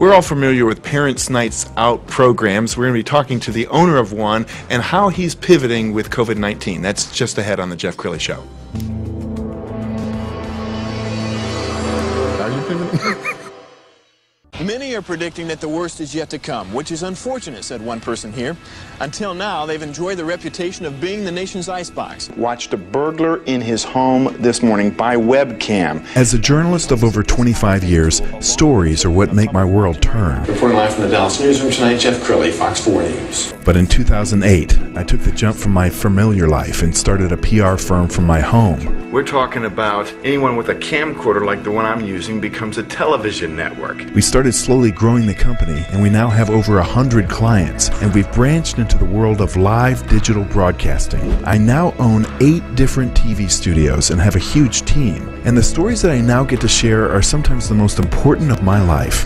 We're all familiar with Parents' Nights Out programs. We're going to be talking to the owner of one and how he's pivoting with COVID-19. That's just ahead on the Jeff Crilley Show. Are you pivoting? Many are predicting that the worst is yet to come, which is unfortunate, said one person here. Until now, they've enjoyed the reputation of being the nation's icebox. Watched a burglar in his home this morning by webcam. As a journalist of over 25 years, stories are what make my world turn. Reporting live from the Dallas newsroom tonight, Jeff Crilley, Fox 4 News. But in 2008, I took the jump from my familiar life and started a PR firm from my home. We're talking about anyone with a camcorder like the one I'm using becomes a television network. We started slowly growing the company, and we now have over 100 clients, and we've branched into the world of live digital broadcasting. I now own 8 different TV studios and have a huge team, and the stories that I now get to share are sometimes the most important of my life.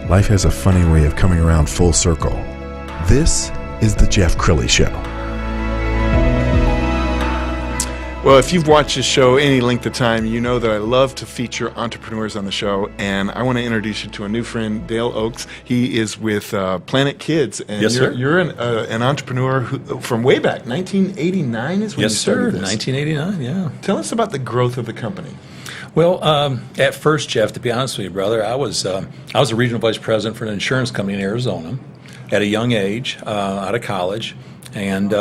Life has a funny way of coming around full circle. This is the Jeff Crilley Show. Well, if you've watched this show any length of time, you know that I love to feature entrepreneurs on the show, and I want to introduce you to a new friend, Dale Oakes. He is with Planet Kidz, and yes, sir. You're an entrepreneur from way back, 1989 is when you started this. Yes, sir, 1989, yeah. Tell us about the growth of the company. Well, at first, Jeff, to be honest with you, brother, I was a regional vice president for an insurance company in Arizona at a young age, out of college, and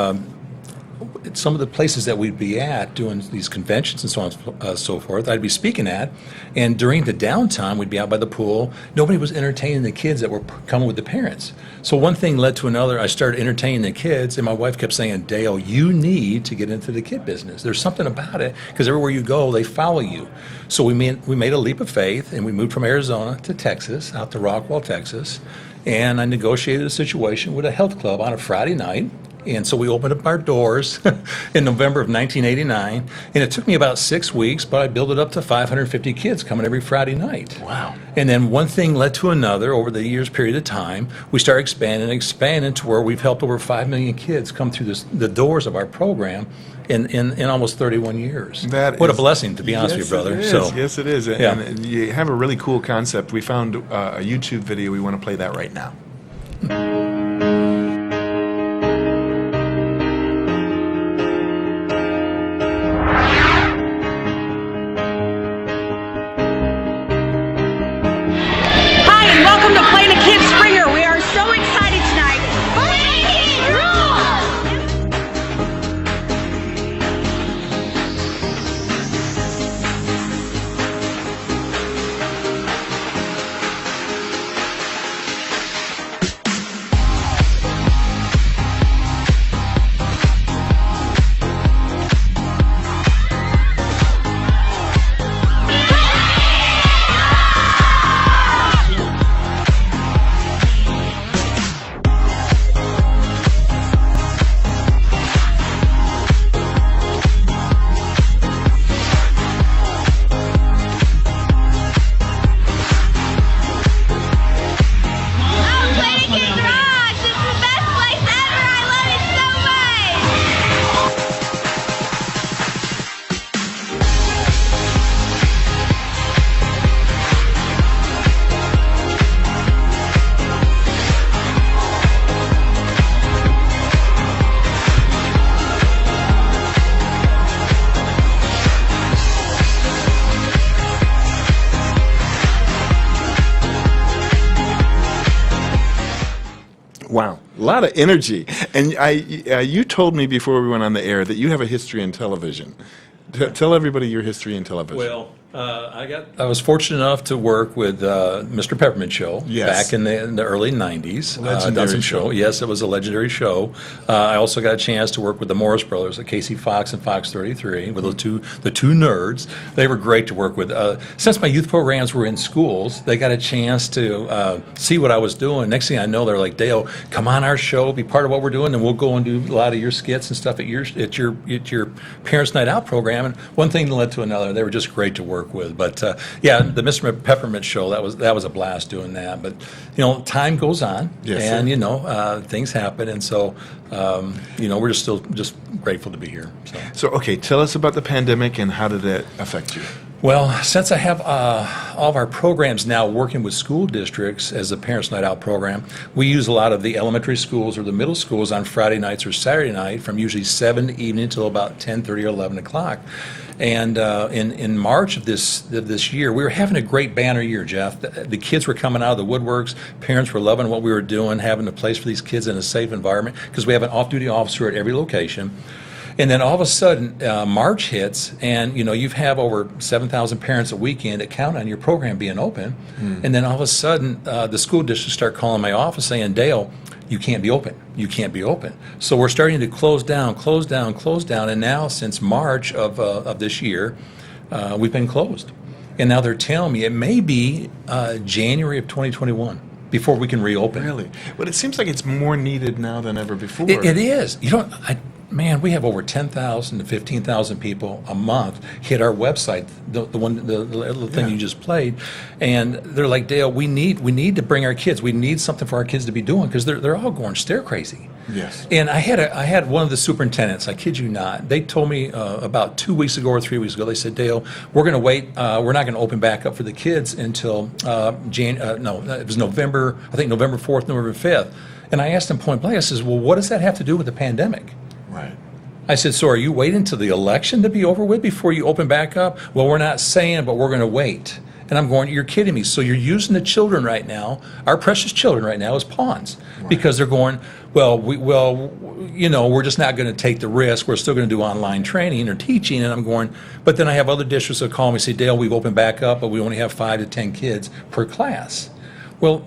some of the places that we'd be at doing these conventions and so on and so forth, I'd be speaking at, and during the downtime, we'd be out by the pool. Nobody was entertaining the kids that were coming with the parents. So one thing led to another. I started entertaining the kids, and my wife kept saying, Dale, you need to get into the kid business. There's something about it, because everywhere you go, they follow you. So we made a leap of faith, and we moved from Arizona to Texas, out to Rockwall, Texas, and I negotiated a situation with a health club on a Friday night. And so we opened up our doors in November of 1989, and it took me about 6 weeks, but I built it up to 550 kids coming every Friday night. Wow. And then one thing led to another over the years period of time. We started expanding to where we've helped over 5 million kids come through the doors of our program in almost 31 years. What a blessing, to be honest with you, brother. Yes, it is. Yeah. And you have a really cool concept. We found a YouTube video. We want to play that right now. Welcome to Planet Kidz Springer. We are so excited tonight. Planet Kidz Wow, a lot of energy. And you told me before we went on the air that you have a history in television. Tell everybody your history in television. Well, I was fortunate enough to work with Mr. Peppermint Show back in the early 90s. Legendary show. Yes, it was a legendary show. I also got a chance to work with the Morris brothers at Casey Fox and Fox 33 with the two nerds. They were great to work with. Since my youth programs were in schools, they got a chance to see what I was doing. Next thing I know, they're like, Dale, come on our show, be part of what we're doing, and we'll go and do a lot of your skits and stuff at your Parents' Night Out program. And one thing led to another. They were just great to work with. But yeah, the Mr. Peppermint Show, that was a blast doing that. But time goes on, and things happen, and so we're just grateful to be here. So okay, tell us about the pandemic and how did that affect you? Well, since I have all of our programs now working with school districts as a Parents Night Out program, we use a lot of the elementary schools or the middle schools on Friday nights or Saturday night from usually 7 in the evening until about 10:30 or 11 o'clock. And in March of this year, we were having a great banner year, Jeff. The kids were coming out of the woodworks. Parents were loving what we were doing, having a place for these kids in a safe environment, because we have an off-duty officer at every location. And then all of a sudden, March hits, and you have over 7,000 parents a weekend that count on your program being open. And then all of a sudden, the school districts start calling my office saying, Dale, you can't be open. You can't be open. So we're starting to close down. And now, since March of this year, we've been closed. And now they're telling me it may be January of 2021 before we can reopen. Really? But it seems like it's more needed now than ever before. It is. Man, we have over 10,000 to 15,000 people a month hit our website, the little thing you just played, and they're like, Dale, we need to bring our kids. We need something for our kids to be doing, because they're all going stir crazy. Yes. And I had one of the superintendents, I kid you not, they told me about 2 weeks ago or 3 weeks ago, they said, Dale, we're going to wait, we're not going to open back up for the kids until it was November 4th, November 5th. And I asked them point blank, I says, well, what does that have to do with the pandemic? Right. I said, so are you waiting until the election to be over with before you open back up? Well, we're not saying, but we're going to wait. And I'm going, you're kidding me. So you're using the children right now, our precious children right now, as pawns. Right. Because they're going, we're just not going to take the risk. We're still going to do online training or teaching. And I'm going, but then I have other districts that call me and say, Dale, we've opened back up, but we only have 5 to 10 kids per class. Well,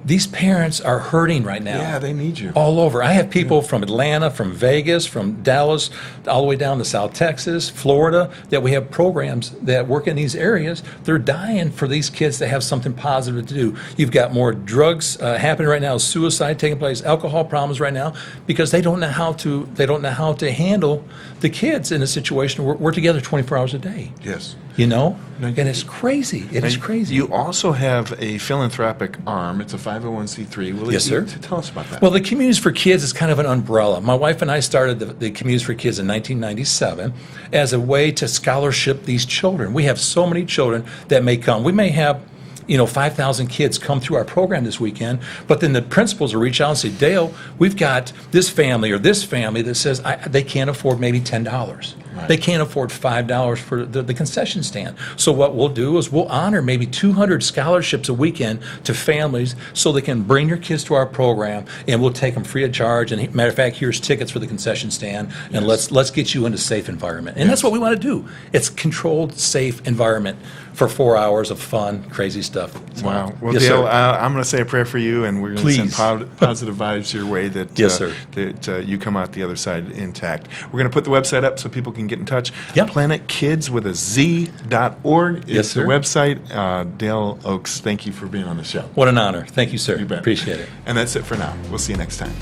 these parents are hurting right now. Yeah, they need you. All over. I have people from Atlanta, from Vegas, from Dallas, all the way down to South Texas, Florida, that we have programs that work in these areas. They're dying for these kids to have something positive to do. You've got more drugs happening right now, suicide taking place, alcohol problems right now, because they don't know how to handle the kids in a situation where we're together 24 hours a day. Yes. And it's crazy. It is crazy. You also have a philanthropic arm. It's a 501c3. Yes, sir. Tell us about that. Well, the Communities for Kids is kind of an umbrella. My wife and I started the Communities for Kids in 1997 as a way to scholarship these children. We have so many children that may come. We may have 5,000 kids come through our program this weekend, but then the principals will reach out and say, Dale, we've got this family or this family that says they can't afford maybe $10. Right. They can't afford $5 for the concession stand. So what we'll do is we'll honor maybe 200 scholarships a weekend to families so they can bring your kids to our program, and we'll take them free of charge. And matter of fact, here's tickets for the concession stand, and let's get you into a safe environment. And that's what we want to do. It's controlled, safe environment for 4 hours of fun, crazy stuff. So, wow. Well, yes, Dale, I'm going to say a prayer for you, and we're going to send positive vibes your way that, yes, sir. that you come out the other side intact. We're going to put the website up so people can get in touch. Yep. Planet Kidz with a Z.org is Yes, the sir. website. Dale Oaks, thank you for being on the show. What an honor. Thank you, sir. You bet. Appreciate it. And that's it for now. We'll see you next time.